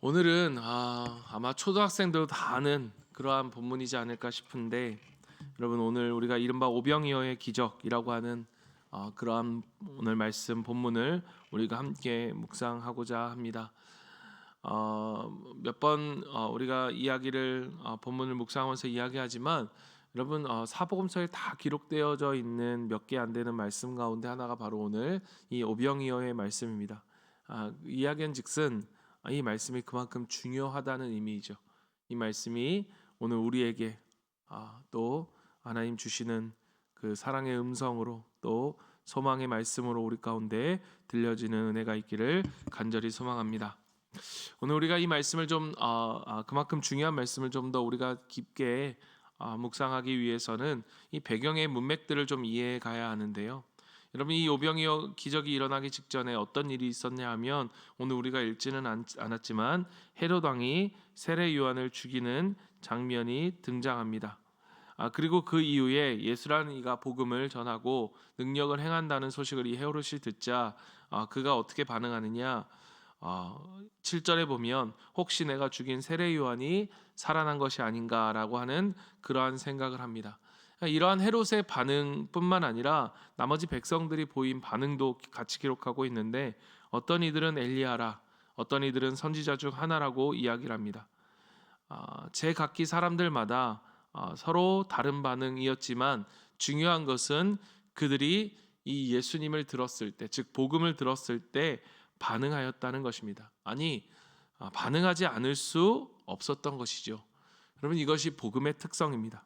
오늘은 아마 초등학생들도 다 아는 그러한 본문이지 않을까 싶은데, 여러분, 오늘 우리가 이른바 오병이어의 기적이라고 하는 그러한 오늘 말씀 본문을 우리가 함께 묵상하고자 합니다. 몇 번 우리가 이야기를 본문을 묵상하면서 이야기하지만, 여러분, 사복음서에 다 기록되어져 있는 몇 개 안 되는 말씀 가운데 하나가 바로 오늘 이 오병이어의 말씀입니다. 이야기한즉슨 이 말씀이 그만큼 중요하다는 의미이죠. 이 말씀이 오늘 우리에게 또 하나님 주시는 그 사랑의 음성으로, 또 소망의 말씀으로 우리 가운데 들려지는 은혜가 있기를 간절히 소망합니다. 오늘 우리가 이 말씀을 좀 그만큼 중요한 말씀을 좀 더 우리가 깊게 묵상하기 위해서는 이 배경의 문맥들을 좀 이해해 가야 하는데요. 여러분, 이 오병이어 기적이 일어나기 직전에 어떤 일이 있었냐 하면, 오늘 우리가 읽지는 않았지만 헤롯 왕이 세례 요한을 죽이는 장면이 등장합니다. 그리고 그 이후에 예수라는 이가 복음을 전하고 능력을 행한다는 소식을 이 헤롯이 듣자 그가 어떻게 반응하느냐, 7절에 보면 혹시 내가 죽인 세례 요한이 살아난 것이 아닌가라고 하는 그러한 생각을 합니다. 이러한 헤롯의 반응뿐만 아니라 나머지 백성들이 보인 반응도 같이 기록하고 있는데, 어떤 이들은 엘리야라, 어떤 이들은 선지자 중 하나라고 이야기를 합니다. 제각기 사람들마다 서로 다른 반응이었지만, 중요한 것은 그들이 이 예수님을 들었을 때, 즉 복음을 들었을 때 반응하였다는 것입니다. 반응하지 않을 수 없었던 것이죠. 여러분, 이것이 복음의 특성입니다.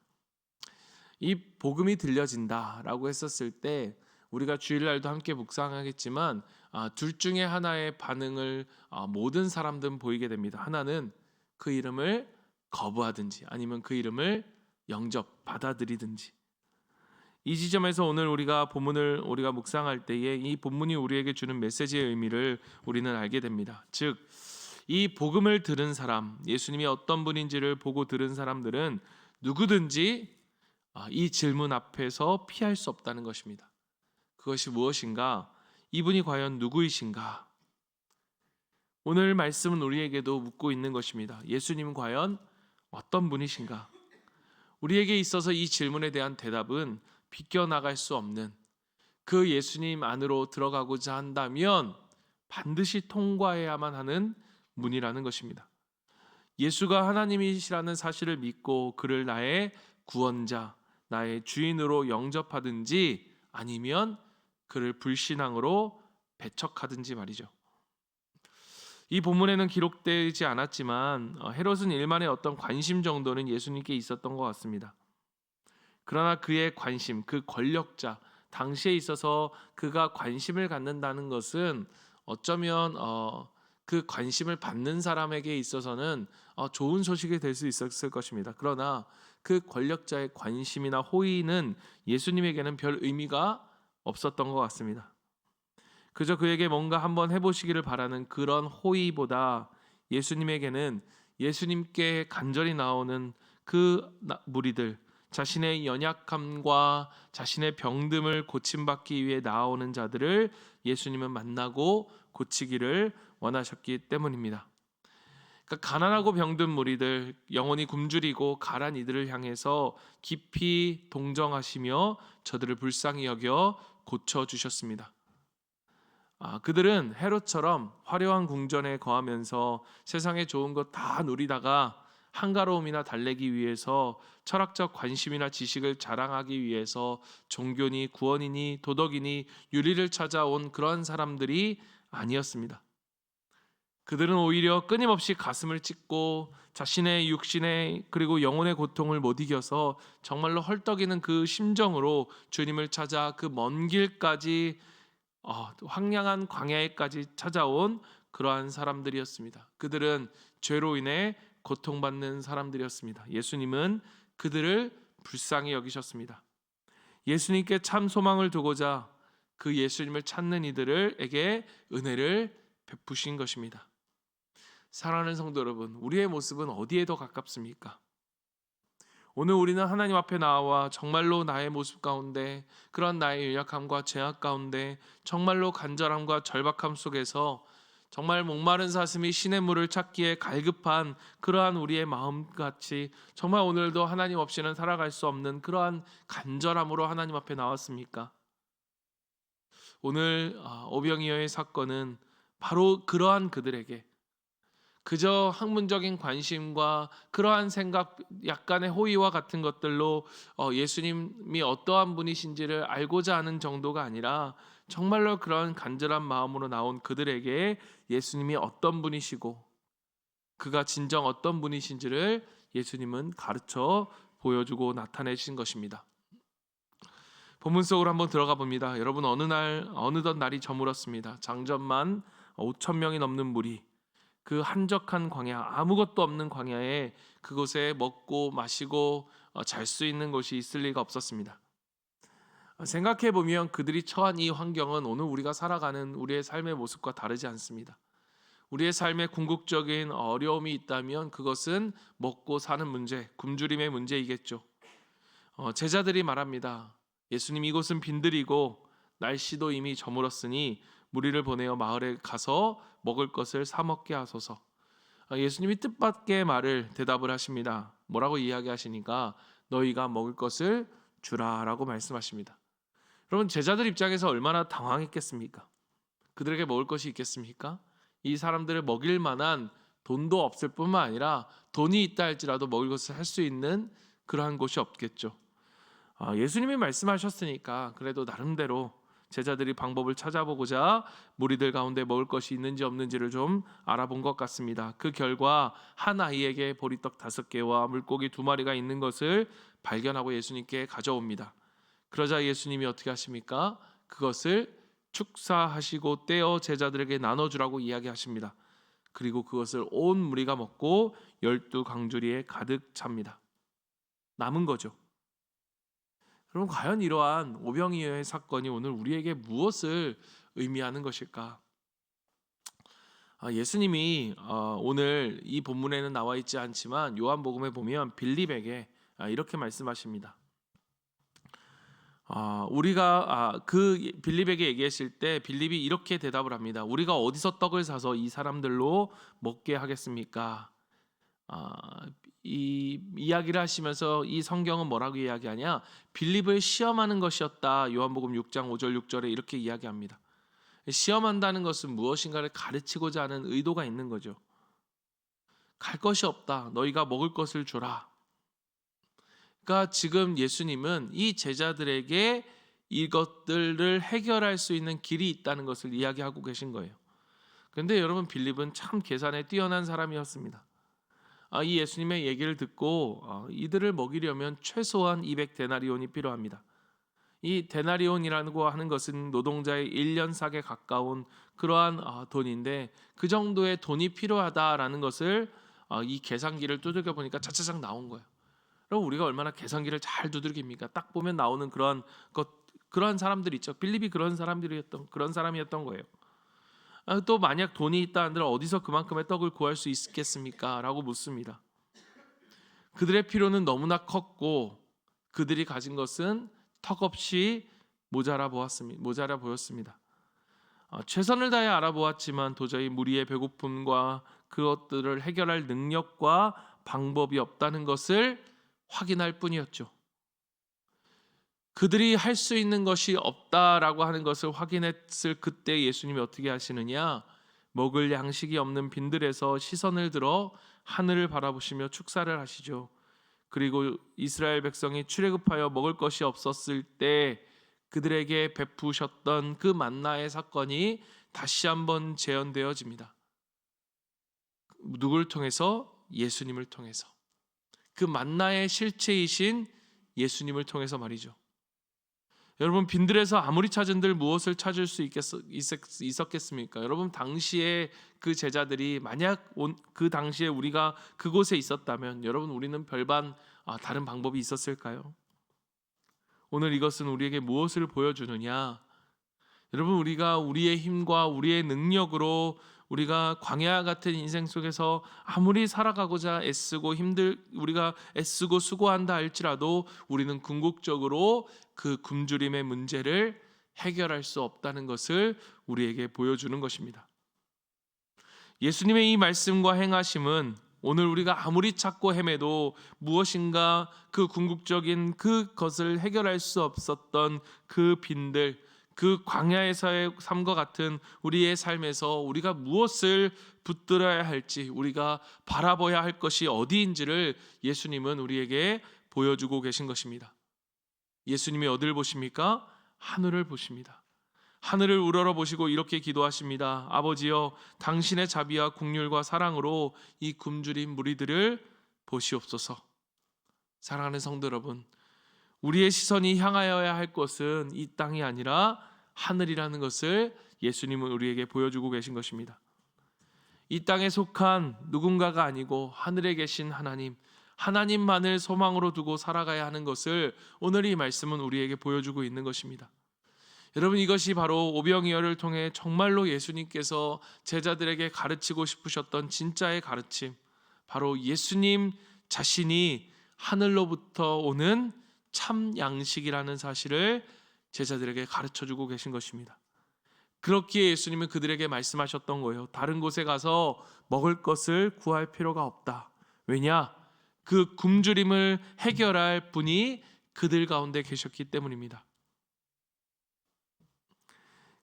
이 복음이 들려진다라고 했었을 때 우리가 주일날도 함께 묵상하겠지만 둘 중에 하나의 반응을 모든 사람들은 보이게 됩니다. 하나는 그 이름을 거부하든지, 아니면 그 이름을 받아들이든지. 이 지점에서 오늘 우리가 본문을 우리가 묵상할 때에 이 본문이 우리에게 주는 메시지의 의미를 우리는 알게 됩니다. 즉, 이 복음을 들은 사람, 예수님이 어떤 분인지를 보고 들은 사람들은 누구든지 이 질문 앞에서 피할 수 없다는 것입니다. 그것이 무엇인가? 이분이 과연 누구이신가? 오늘 말씀은 우리에게도 묻고 있는 것입니다. 예수님은 과연 어떤 분이신가? 우리에게 있어서 이 질문에 대한 대답은 비껴나갈 수 없는, 그 예수님 안으로 들어가고자 한다면 반드시 통과해야만 하는 문이라는 것입니다. 예수가 하나님이시라는 사실을 믿고 그를 나의 구원자, 나의 주인으로 영접하든지, 아니면 그를 불신앙으로 배척하든지 말이죠. 이 본문에는 기록되지 않았지만 헤롯은 일만의 어떤 관심 정도는 예수님께 있었던 것 같습니다. 그러나 그의 관심, 그 권력자, 당시에 있어서 그가 관심을 갖는다는 것은 어쩌면 그 관심을 받는 사람에게 있어서는 좋은 소식이 될 수 있었을 것입니다. 그러나 그 권력자의 관심이나 호의는 예수님에게는 별 의미가 없었던 것 같습니다. 그저 그에게 뭔가 한번 해보시기를 바라는 그런 호의보다 예수님에게는 예수님께 간절히 나오는 그 무리들, 자신의 연약함과 자신의 병듦을 고침받기 위해 나오는 자들을 예수님은 만나고 고치기를 원하셨기 때문입니다. 그러니까 가난하고 병든 무리들, 영혼이 굶주리고 가란 이들을 향해서 깊이 동정하시며 저들을 불쌍히 여겨 고쳐주셨습니다. 그들은 헤롯처럼 화려한 궁전에 거하면서 세상에 좋은 것 다 누리다가 한가로움이나 달래기 위해서, 철학적 관심이나 지식을 자랑하기 위해서 종교니 구원이니 도덕이니 윤리를 찾아온 그런 사람들이 아니었습니다. 그들은 오히려 끊임없이 가슴을 찢고 자신의 육신의 그리고 영혼의 고통을 못 이겨서 정말로 헐떡이는 그 심정으로 주님을 찾아 그 먼 길까지, 황량한 광야에까지 찾아온 그러한 사람들이었습니다. 그들은 죄로 인해 고통받는 사람들이었습니다. 예수님은 그들을 불쌍히 여기셨습니다. 예수님께 참 소망을 두고자 그 예수님을 찾는 이들에게 은혜를 베푸신 것입니다. 사랑하는 성도 여러분, 우리의 모습은 어디에 더 가깝습니까? 오늘 우리는 하나님 앞에 나와 정말로 나의 모습 가운데, 그런 나의 연약함과 죄악 가운데, 정말로 간절함과 절박함 속에서 정말 목마른 사슴이 신의 물을 찾기에 갈급한 그러한 우리의 마음같이 정말 오늘도 하나님 없이는 살아갈 수 없는 그러한 간절함으로 하나님 앞에 나왔습니까? 오늘 오병이어의 사건은 바로 그러한 그들에게 그저 학문적인 관심과 그러한 생각, 약간의 호의와 같은 것들로 예수님이 어떠한 분이신지를 알고자 하는 정도가 아니라 정말로 그런 간절한 마음으로 나온 그들에게 예수님이 어떤 분이시고 그가 진정 어떤 분이신지를 예수님은 가르쳐 보여주고 나타내신 것입니다. 본문 속으로 한번 들어가 봅니다. 여러분, 어느덧 날이 저물었습니다. 장전만 5천 명이 넘는 무리, 그 한적한 광야, 아무것도 없는 광야에 그곳에 먹고 마시고 잘 수 있는 곳이 있을 리가 없었습니다. 생각해 보면 그들이 처한 이 환경은 오늘 우리가 살아가는 우리의 삶의 모습과 다르지 않습니다. 우리의 삶에 궁극적인 어려움이 있다면 그것은 먹고 사는 문제, 굶주림의 문제이겠죠. 제자들이 말합니다. 예수님, 이곳은 빈들이고 날씨도 이미 저물었으니 무리를 보내어 마을에 가서 먹을 것을 사 먹게 하소서. 예수님이 뜻밖의 말을 대답을 하십니다. 뭐라고 이야기하시니까 너희가 먹을 것을 주라라고 말씀하십니다. 여러분, 제자들 입장에서 얼마나 당황했겠습니까? 그들에게 먹을 것이 있겠습니까? 이 사람들을 먹일 만한 돈도 없을 뿐만 아니라 돈이 있다 할지라도 먹을 것을 할 수 있는 그러한 곳이 없겠죠. 예수님이 말씀하셨으니까 그래도 나름대로 제자들이 방법을 찾아보고자 무리들 가운데 먹을 것이 있는지 없는지를 좀 알아본 것 같습니다. 그 결과 한 아이에게 보리떡 5개와 물고기 2마리가 있는 것을 발견하고 예수님께 가져옵니다. 그러자 예수님이 어떻게 하십니까? 그것을 축사하시고 떼어 제자들에게 나눠주라고 이야기하십니다. 그리고 그것을 온 무리가 먹고 12강주리에 가득 찹니다. 남은 거죠. 그럼 과연 이러한 오병이어의 사건이 오늘 우리에게 무엇을 의미하는 것일까? 예수님이 오늘 이 본문에는 나와 있지 않지만 요한복음에 보면 빌립에게 이렇게 말씀하십니다. 우리가 그 빌립에게 얘기했을 때 빌립이 이렇게 대답을 합니다. 우리가 어디서 떡을 사서 이 사람들로 먹게 하겠습니까? 이 이야기를 하시면서 이 성경은 뭐라고 이야기하냐? 빌립을 시험하는 것이었다. 요한복음 6장 5절 6절에 이렇게 이야기합니다. 시험한다는 것은 무엇인가를 가르치고자 하는 의도가 있는 거죠. 갈 것이 없다. 너희가 먹을 것을 주라. 그러니까 지금 예수님은 이 제자들에게 이것들을 해결할 수 있는 길이 있다는 것을 이야기하고 계신 거예요. 그런데 여러분, 빌립은 참 계산에 뛰어난 사람이었습니다. 이 예수님의 얘기를 듣고 이들을 먹이려면 최소한 200데나리온이 필요합니다. 이 데나리온이라고 하는 것은 노동자의 1년삭에 가까운 그러한 돈인데 그 정도의 돈이 필요하다라는 것을 이 계산기를 두들겨 보니까 차차작 나온 거예요. 그럼 우리가 얼마나 계산기를 잘 두들깁니까? 딱 보면 나오는 그러한 사람들 있죠. 빌립이 그런 사람이었던 거예요. 또 만약 돈이 있다 한들 어디서 그만큼의 떡을 구할 수 있겠습니까? 라고 묻습니다. 그들의 필요는 너무나 컸고 그들이 가진 것은 턱없이 모자라 보였습니다. 최선을 다해 알아보았지만 도저히 무리의 배고픔과 그것들을 해결할 능력과 방법이 없다는 것을 확인할 뿐이었죠. 그들이 할 수 있는 것이 없다라고 하는 것을 확인했을 그때 예수님이 어떻게 하시느냐? 먹을 양식이 없는 빈들에서 시선을 들어 하늘을 바라보시며 축사를 하시죠. 그리고 이스라엘 백성이 출애굽하여 먹을 것이 없었을 때 그들에게 베푸셨던 그 만나의 사건이 다시 한번 재현되어집니다. 누구를 통해서? 예수님을 통해서. 그 만나의 실체이신 예수님을 통해서 말이죠. 여러분, 빈들에서 아무리 찾은들 무엇을 찾을 수 있었겠습니까? 여러분, 당시에 그 제자들이 만약 그 당시에 우리가 그곳에 있었다면 여러분, 우리는 별반 다른 방법이 있었을까요? 오늘 이것은 우리에게 무엇을 보여주느냐? 여러분, 우리가 우리의 힘과 우리의 능력으로 우리가 광야 같은 인생 속에서 아무리 살아가고자 우리가 애쓰고 수고한다 할지라도 우리는 궁극적으로 그 굶주림의 문제를 해결할 수 없다는 것을 우리에게 보여주는 것입니다. 예수님의 이 말씀과 행하심은 오늘 우리가 아무리 찾고 헤매도 무엇인가 그 궁극적인 그것을 해결할 수 없었던 그 빈들, 그 광야에서의 삶과 같은 우리의 삶에서 우리가 무엇을 붙들어야 할지, 우리가 바라봐야 할 것이 어디인지를 예수님은 우리에게 보여주고 계신 것입니다. 예수님이 어디를 보십니까? 하늘을 보십니다. 하늘을 우러러 보시고 이렇게 기도하십니다. 아버지여, 당신의 자비와 긍휼과 사랑으로 이 굶주린 무리들을 보시옵소서. 사랑하는 성도 여러분, 우리의 시선이 향하여야 할 것은 이 땅이 아니라 하늘이라는 것을 예수님은 우리에게 보여주고 계신 것입니다. 이 땅에 속한 누군가가 아니고 하늘에 계신 하나님, 하나님만을 소망으로 두고 살아가야 하는 것을 오늘 이 말씀은 우리에게 보여주고 있는 것입니다. 여러분, 이것이 바로 오병이어를 통해 정말로 예수님께서 제자들에게 가르치고 싶으셨던 진짜의 가르침, 바로 예수님 자신이 하늘로부터 오는 참 양식이라는 사실을 제자들에게 가르쳐주고 계신 것입니다. 그렇기에 예수님은 그들에게 말씀하셨던 거예요. 다른 곳에 가서 먹을 것을 구할 필요가 없다. 왜냐? 그 굶주림을 해결할 분이 그들 가운데 계셨기 때문입니다.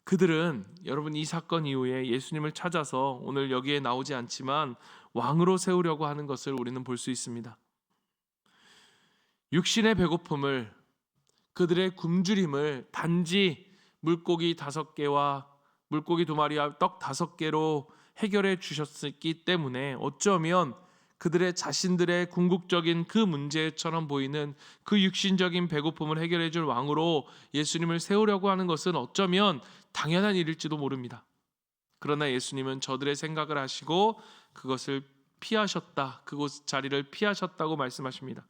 그들은 여러분 이 사건 이후에 예수님을 찾아서 오늘 여기에 나오지 않지만 왕으로 세우려고 하는 것을 우리는 볼 수 있습니다. 육신의 배고픔을, 그들의 굶주림을 단지 물고기 5개와 물고기 2마리와 떡 5개로 해결해 주셨기 때문에 어쩌면 그들의 자신들의 궁극적인 그 문제처럼 보이는 그 육신적인 배고픔을 해결해 줄 왕으로 예수님을 세우려고 하는 것은 어쩌면 당연한 일일지도 모릅니다. 그러나 예수님은 저들의 생각을 하시고 그것을 피하셨다. 그곳 자리를 피하셨다고 말씀하십니다.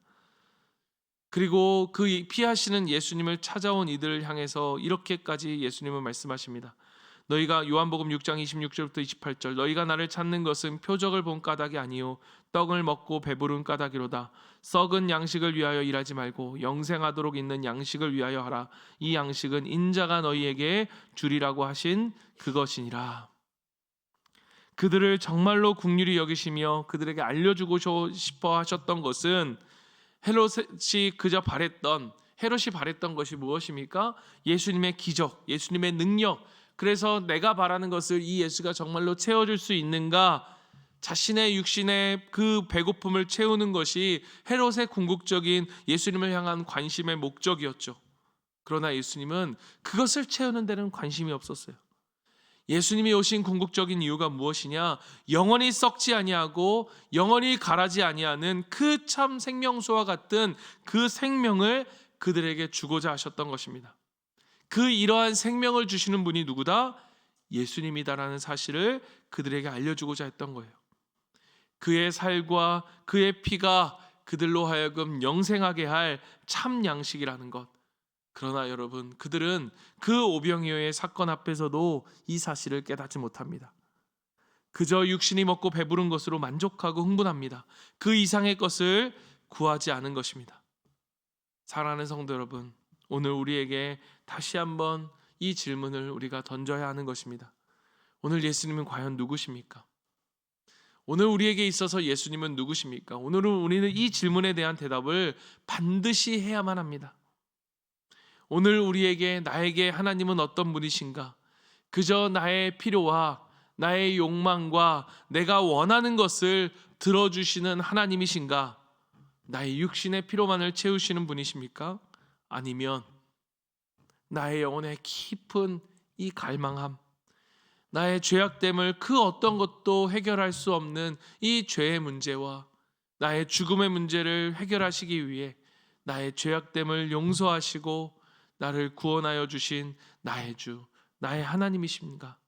그리고 그 피하시는 예수님을 찾아온 이들을 향해서 이렇게까지 예수님은 말씀하십니다. 너희가 요한복음 6장 26절부터 28절 너희가 나를 찾는 것은 표적을 본 까닭이 아니요 떡을 먹고 배부른 까닭이로다. 썩은 양식을 위하여 일하지 말고 영생하도록 있는 양식을 위하여 하라. 이 양식은 인자가 너희에게 주리라고 하신 그것이니라. 그들을 정말로 긍휼히 여기시며 그들에게 알려주고 싶어 하셨던 것은 헤롯이 바랬던 것이 무엇입니까? 예수님의 기적, 예수님의 능력. 그래서 내가 바라는 것을 이 예수가 정말로 채워줄 수 있는가? 자신의 육신의 그 배고픔을 채우는 것이 헤롯의 궁극적인 예수님을 향한 관심의 목적이었죠. 그러나 예수님은 그것을 채우는 데는 관심이 없었어요. 예수님이 오신 궁극적인 이유가 무엇이냐? 영원히 썩지 아니하고 영원히 가라지 아니하는 그 참 생명수와 같은 그 생명을 그들에게 주고자 하셨던 것입니다. 그 이러한 생명을 주시는 분이 누구다? 예수님이다라는 사실을 그들에게 알려주고자 했던 거예요. 그의 살과 그의 피가 그들로 하여금 영생하게 할 참 양식이라는 것. 그러나 여러분, 그들은 그 오병이어의 사건 앞에서도 이 사실을 깨닫지 못합니다. 그저 육신이 먹고 배부른 것으로 만족하고 흥분합니다. 그 이상의 것을 구하지 않은 것입니다. 사랑하는 성도 여러분, 오늘 우리에게 다시 한번 이 질문을 우리가 던져야 하는 것입니다. 오늘 예수님은 과연 누구십니까? 오늘 우리에게 있어서 예수님은 누구십니까? 오늘은 우리는 이 질문에 대한 대답을 반드시 해야만 합니다. 오늘 우리에게, 나에게 하나님은 어떤 분이신가? 그저 나의 필요와 나의 욕망과 내가 원하는 것을 들어주시는 하나님이신가? 나의 육신의 필요만을 채우시는 분이십니까? 아니면 나의 영혼의 깊은 이 갈망함, 나의 죄악됨을 그 어떤 것도 해결할 수 없는 이 죄의 문제와 나의 죽음의 문제를 해결하시기 위해 나의 죄악됨을 용서하시고 나를 구원하여 주신 나의 주, 나의 하나님이십니까?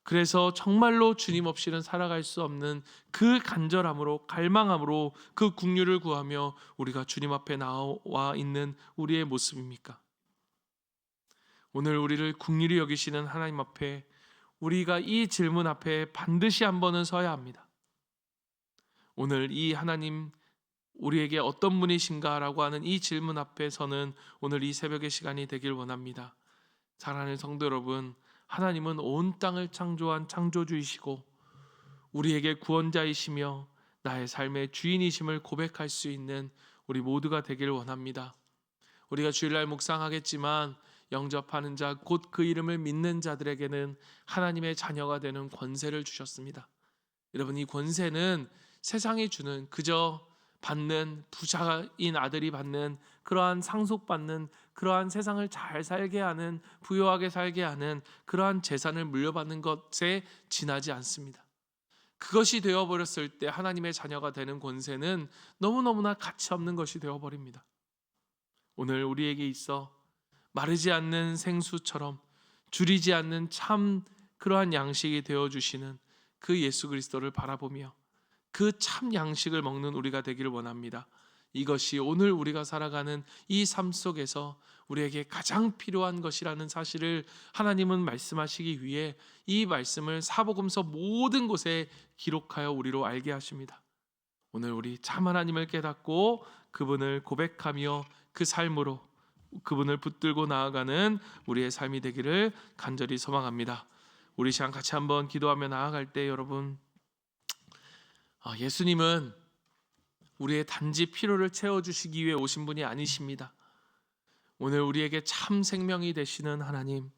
그래서 정말로 주님 없이는 살아갈 수 없는 그 간절함으로, 갈망함으로 그 긍휼을 구하며 우리가 주님 앞에 나와 있는 우리의 모습입니까? 오늘 우리를 긍휼히 여기시는 하나님 앞에 우리가 이 질문 앞에 반드시 한 번은 서야 합니다. 오늘 이 하나님 우리에게 어떤 분이신가라고 하는 이 질문 앞에서는 오늘 이 새벽의 시간이 되길 원합니다. 사랑하는 성도 여러분, 하나님은 온 땅을 창조한 창조주이시고 우리에게 구원자이시며 나의 삶의 주인이심을 고백할 수 있는 우리 모두가 되기를 원합니다. 우리가 주일날 묵상하겠지만 영접하는 자 곧 그 이름을 믿는 자들에게는 하나님의 자녀가 되는 권세를 주셨습니다. 여러분, 이 권세는 세상이 주는 그저 받는 부자인 아들이 받는 그러한 상속받는 그러한 세상을 잘 살게 하는 부유하게 살게 하는 그러한 재산을 물려받는 것에 지나지 않습니다. 그것이 되어버렸을 때 하나님의 자녀가 되는 권세는 너무너무나 가치 없는 것이 되어버립니다. 오늘 우리에게 있어 마르지 않는 생수처럼 줄이지 않는 참 그러한 양식이 되어주시는 그 예수 그리스도를 바라보며 그 참 양식을 먹는 우리가 되기를 원합니다. 이것이 오늘 우리가 살아가는 이 삶 속에서 우리에게 가장 필요한 것이라는 사실을 하나님은 말씀하시기 위해 이 말씀을 사복음서 모든 곳에 기록하여 우리로 알게 하십니다. 오늘 우리 참 하나님을 깨닫고 그분을 고백하며 그 삶으로 그분을 붙들고 나아가는 우리의 삶이 되기를 간절히 소망합니다. 우리 시간 같이 한번 기도하며 나아갈 때 여러분, 예수님은 우리의 단지 필요를 채워주시기 위해 오신 분이 아니십니다. 오늘 우리에게 참 생명이 되시는 하나님,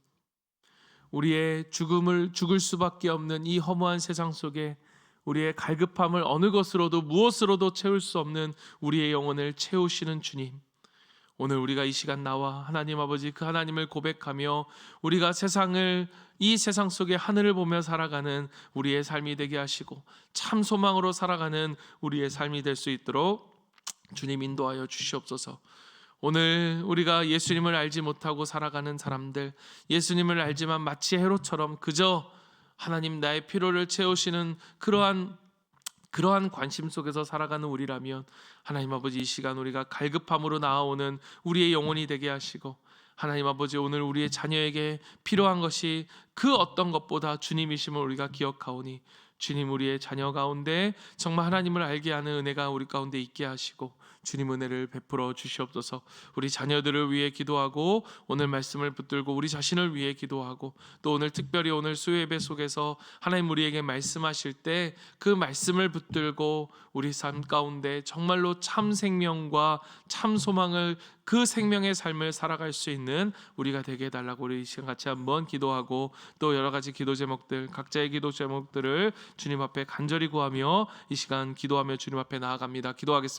우리의 죽을 수밖에 없는 이 허무한 세상 속에 우리의 갈급함을 어느 것으로도 무엇으로도 채울 수 없는 우리의 영혼을 채우시는 주님, 오늘 우리가 이 시간 나와 하나님 아버지 그 하나님을 고백하며 우리가 이 세상 속에 하늘을 보며 살아가는 우리의 삶이 되게 하시고 참 소망으로 살아가는 우리의 삶이 될 수 있도록 주님 인도하여 주시옵소서. 오늘 우리가 예수님을 알지 못하고 살아가는 사람들, 예수님을 알지만 마치 헤롯처럼 그저 하나님 나의 필요를 채우시는 그러한 관심 속에서 살아가는 우리라면 하나님 아버지 이 시간 우리가 갈급함으로 나아오는 우리의 영혼이 되게 하시고 하나님 아버지 오늘 우리의 자녀에게 필요한 것이 그 어떤 것보다 주님이심을 우리가 기억하오니 주님 우리의 자녀 가운데 정말 하나님을 알게 하는 은혜가 우리 가운데 있게 하시고 주님 은혜를 베풀어 주시옵소서. 우리 자녀들을 위해 기도하고 오늘 말씀을 붙들고 우리 자신을 위해 기도하고 또 오늘 특별히 오늘 수요 예배 속에서 하나님 우리에게 말씀하실 때 그 말씀을 붙들고 우리 삶 가운데 정말로 참 생명과 참 소망을 그 생명의 삶을 살아갈 수 있는 우리가 되게 해달라고 우리 시간 같이 한번 기도하고 또 여러 가지 기도 제목들 각자의 기도 제목들을 주님 앞에 간절히 구하며 이 시간 기도하며 주님 앞에 나아갑니다. 기도하겠습니다.